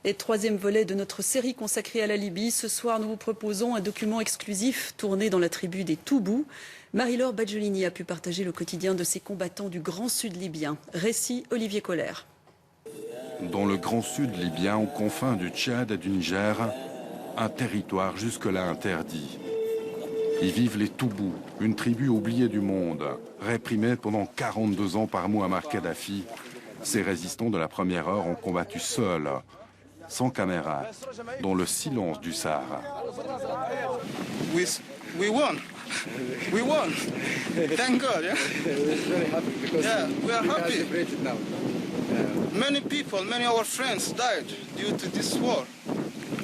Et troisième volet de notre série consacrée à la Libye. Ce soir, nous vous proposons un document exclusif tourné dans la tribu des Toubous. Marie-Laure Badjolini a pu partager le quotidien de ces combattants du Grand Sud libyen. Récit Olivier Colère. Dans le Grand Sud libyen, aux confins du Tchad et du Niger, un territoire jusque-là interdit. Y vivent les Toubous, une tribu oubliée du monde, réprimée pendant 42 ans par Mouammar Kadhafi. Ces résistants de la première heure ont combattu seuls, sans caméra, dans le silence du Sahara. We won. We won. Thank God. Yeah. Yeah, we are happy. Many people, many of our friends died due to this war.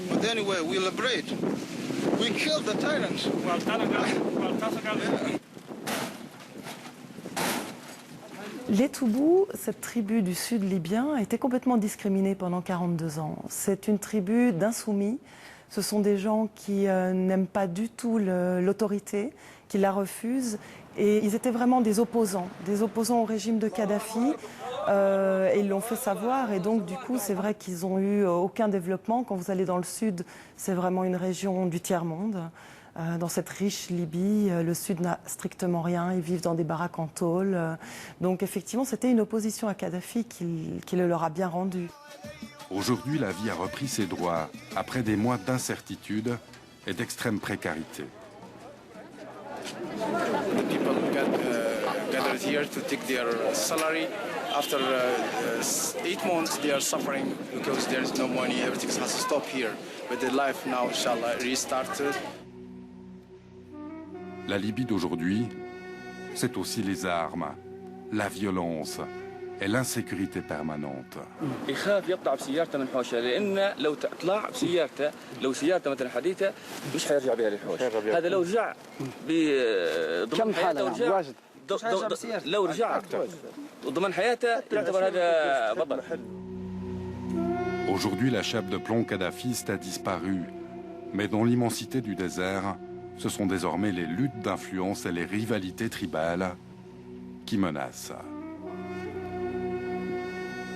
But anyway, we liberate. We killed the tyrants. Les Toubous, cette tribu du sud libyen, a été complètement discriminée pendant 42 ans. C'est une tribu d'insoumis. Ce sont des gens qui n'aiment pas du tout l'autorité, qui la refusent. Et ils étaient vraiment des opposants au régime de Kadhafi. Et ils l'ont fait savoir. Et donc, du coup, c'est vrai qu'ils n'ont eu aucun développement. Quand vous allez dans le sud, c'est vraiment une région du tiers-monde. Dans cette riche Libye, le Sud n'a strictement rien, ils vivent dans des baraques en tôle. Donc effectivement, c'était une opposition à Kadhafi qui le leur a bien rendu. Aujourd'hui, la vie a repris ses droits, après des mois d'incertitude et d'extrême précarité. The people gathered here to take their salary. After 8 months, they are suffering because there is no money. Everything has to stop here. But the life now, inshallah, restarted. La Libye d'aujourd'hui, c'est aussi les armes, la violence et l'insécurité permanente. يخاف يطلع بسيارته من حوشه لان لو طلع بسيارته لو سيارته مثلا حديثه مش حيرجع بها للحوش هذا لو رجع بضمن حياته لو رجع ضمن حياته تعتبر هذا بطل. Aujourd'hui, la chape de plomb kadhafiste a disparu, mais dans l'immensité du désert, ce sont désormais les luttes d'influence et les rivalités tribales qui menacent.